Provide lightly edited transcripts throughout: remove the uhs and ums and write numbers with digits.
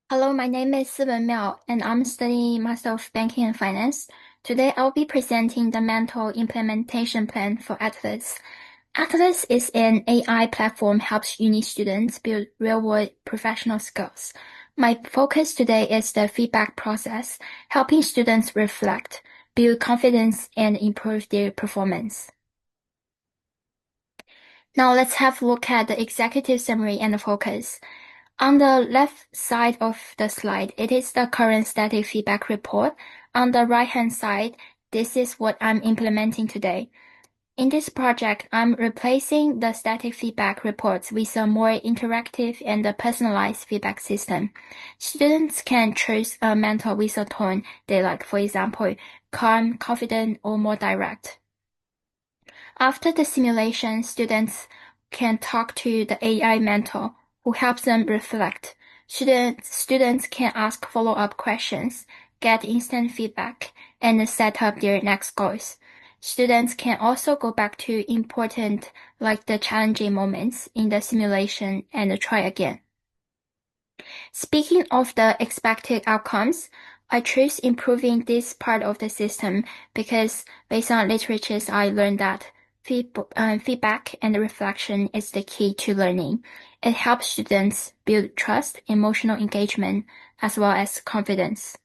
Hello, my name is Siwen Miao, and I'm studying Master of Banking and Finance. Today, I'll be presenting the mental implementation plan for Atlas. Atlas is an AI platform helps uni students build real-world professional skills. My focus today is the feedback process, helping students reflect, build confidence, and improve their performance. Now let's have a look at the executive summary and the focus. On the left side of the slide, it is the current static feedback report. On the right-hand side, this is what I'm implementing today. In this project, I'm replacing the static feedback reports with a more interactive and personalized feedback system. Students can choose a mentor with a tone they like, for example, calm, confident, or more direct. After the simulation, students can talk to the AI mentor who helps them reflect. Students can ask follow-up questions, get instant feedback, and set up their next goals. Students can also go back to important, like the challenging moments in the simulation and try again. Speaking of the expected outcomes, I choose improving this part of the system because based on literatures, I learned that feedback and reflection is the key to learning. It helps students build trust, emotional engagement, as well as confidence.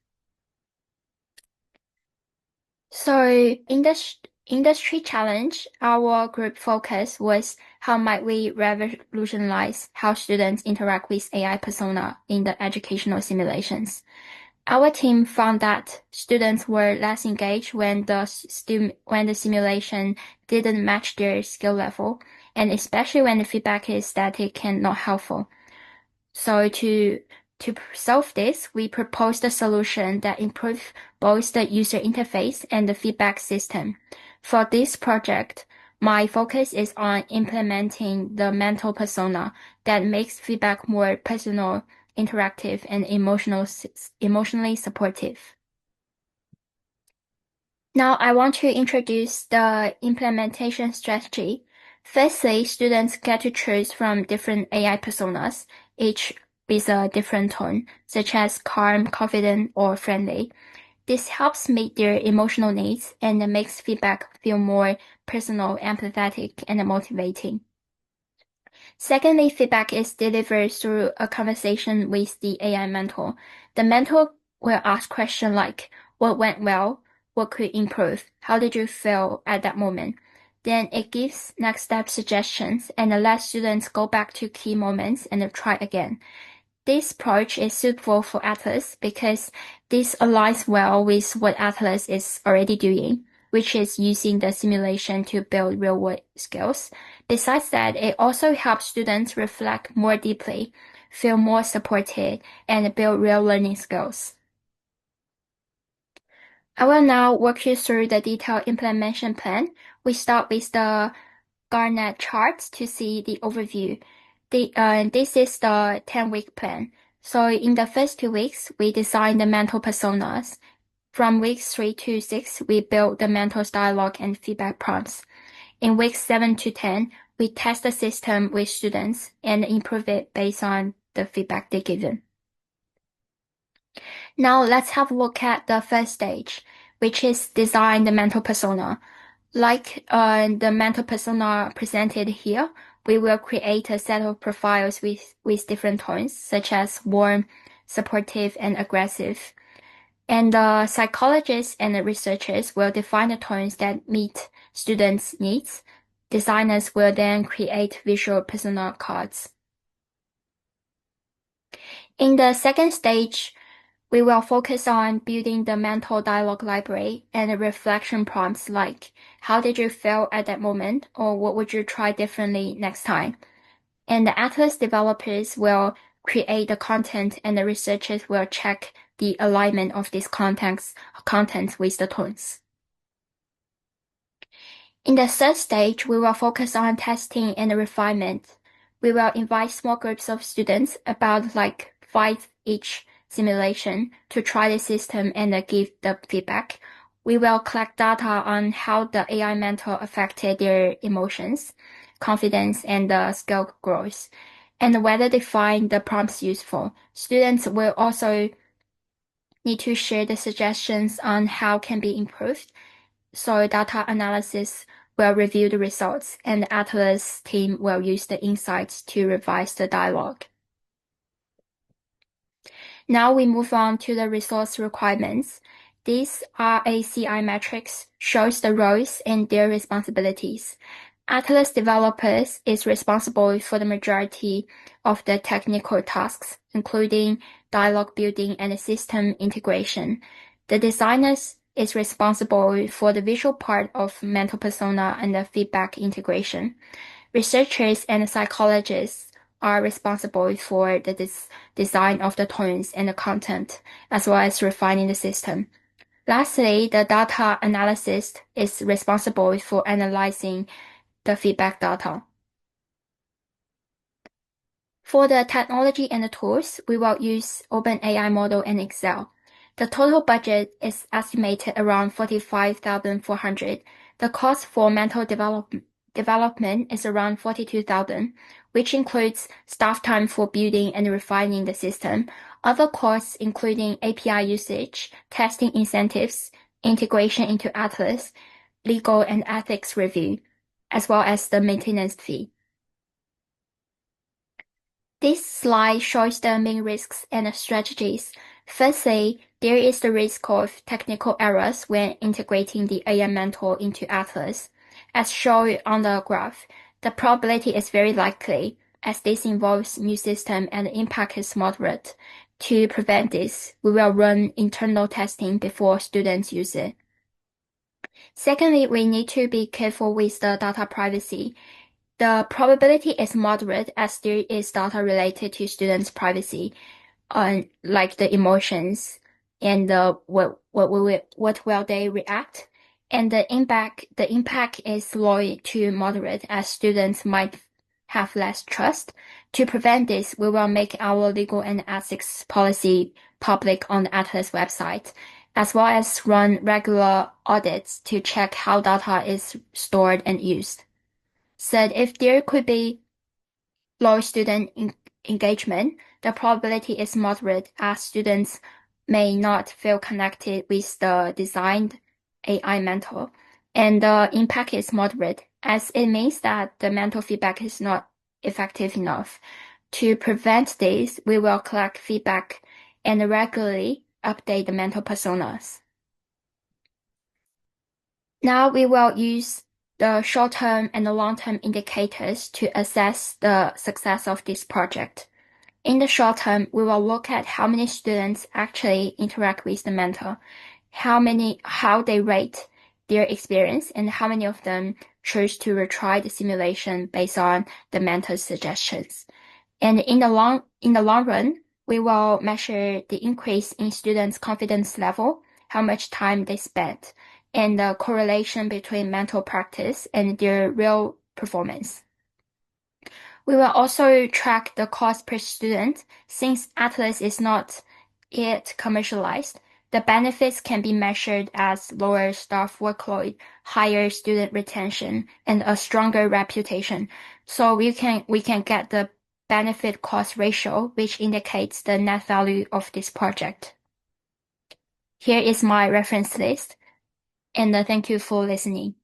So in this industry challenge, our group focus was how might we revolutionize how students interact with AI persona in the educational simulations. Our team found that students were less engaged when the simulation didn't match their skill level, and especially when the feedback is static and not helpful. So to solve this, we proposed a solution that improves both the user interface and the feedback system. For this project, my focus is on implementing the mental persona that makes feedback more personal, interactive, and emotionally supportive. Now I want to introduce the implementation strategy. Firstly, students get to choose from different AI personas, each with a different tone, such as calm, confident, or friendly. This helps meet their emotional needs and makes feedback feel more personal, empathetic, and motivating. Secondly, feedback is delivered through a conversation with the AI mentor. The mentor will ask questions like, what went well? What could improve? How did you feel at that moment? Then it gives next step suggestions and lets students go back to key moments and try again. This approach is suitable for Atlas because this aligns well with what Atlas is already doing, which is using the simulation to build real-world skills. Besides that, it also helps students reflect more deeply, feel more supported, and build real learning skills. I will now walk you through the detailed implementation plan. We start with the Garnet charts to see the overview. This is the 10-week plan. So in the first 2 weeks, we design the mental personas. From weeks 3 to 6, we build the mental dialogue and feedback prompts. In weeks 7 to 10, we test the system with students and improve it based on the feedback they given. Now let's have a look at the first stage, which is design the mental persona. Like the mental persona presented here, we will create a set of profiles with different tones, such as warm, supportive, and aggressive. And the psychologists and the researchers will define the tones that meet students' needs. Designers will then create visual persona cards. In the second stage, we will focus on building the mental dialogue library and reflection prompts like, how did you feel at that moment? Or what would you try differently next time? And the Atlas developers will create the content and the researchers will check the alignment of these contents with the tones. In the third stage, we will focus on testing and refinement. We will invite small groups of students, about like 5 each simulation, to try the system and give the feedback. We will collect data on how the AI mentor affected their emotions, confidence, and skill growth. and whether they find the prompts useful. Students will also need to share the suggestions on how can be improved. So data analysis will review the results, and the Atlas team will use the insights to revise the dialogue. Now we move on to the resource requirements. These RACI metrics shows the roles and their responsibilities. Atlas developers is responsible for the majority of the technical tasks, including dialogue building and system integration. The designers is responsible for the visual part of mental persona and the feedback integration. Researchers and psychologists are responsible for the design of the tones and the content, as well as refining the system. Lastly, the data analyst is responsible for analyzing the feedback data. For the technology and the tools, we will use OpenAI model and Excel. The total budget is estimated around 45,400. The cost for mental development is around 42,000, which includes staff time for building and refining the system. Other costs including API usage, testing incentives, integration into Atlas, legal and ethics review, as well as the maintenance fee. This slide shows the main risks and strategies. Firstly, there is the risk of technical errors when integrating the AI mentor into Atlas. As shown on the graph, the probability is very likely, as this involves new system and the impact is moderate. To prevent this, we will run internal testing before students use it. Secondly, we need to be careful with the data privacy. The probability is moderate as there is data related to students' privacy, like the emotions and what will they react, and the impact is low to moderate as students might have less trust. To prevent this, we will make our legal and ethics policy public on the Atlas website, as well as run regular audits to check how data is stored and used. Said if there could be low student engagement, the probability is moderate as students may not feel connected with the designed AI mentor, and the impact is moderate as it means that the mental feedback is not effective enough. To prevent this, we will collect feedback and regularly update the mental personas. Now we will use the short-term and the long-term indicators to assess the success of this project. In the short term, we will look at how many students actually interact with the mentor, how they rate their experience, and how many of them choose to retry the simulation based on the mentor's suggestions. And in the long run, we will measure the increase in students' confidence level, how much time they spent, and the correlation between mental practice and their real performance. We will also track the cost per student. Since Atlas is not yet commercialized, the benefits can be measured as lower staff workload, higher student retention, and a stronger reputation. So we can get the benefit cost ratio, which indicates the net value of this project. Here is my reference list, and thank you for listening.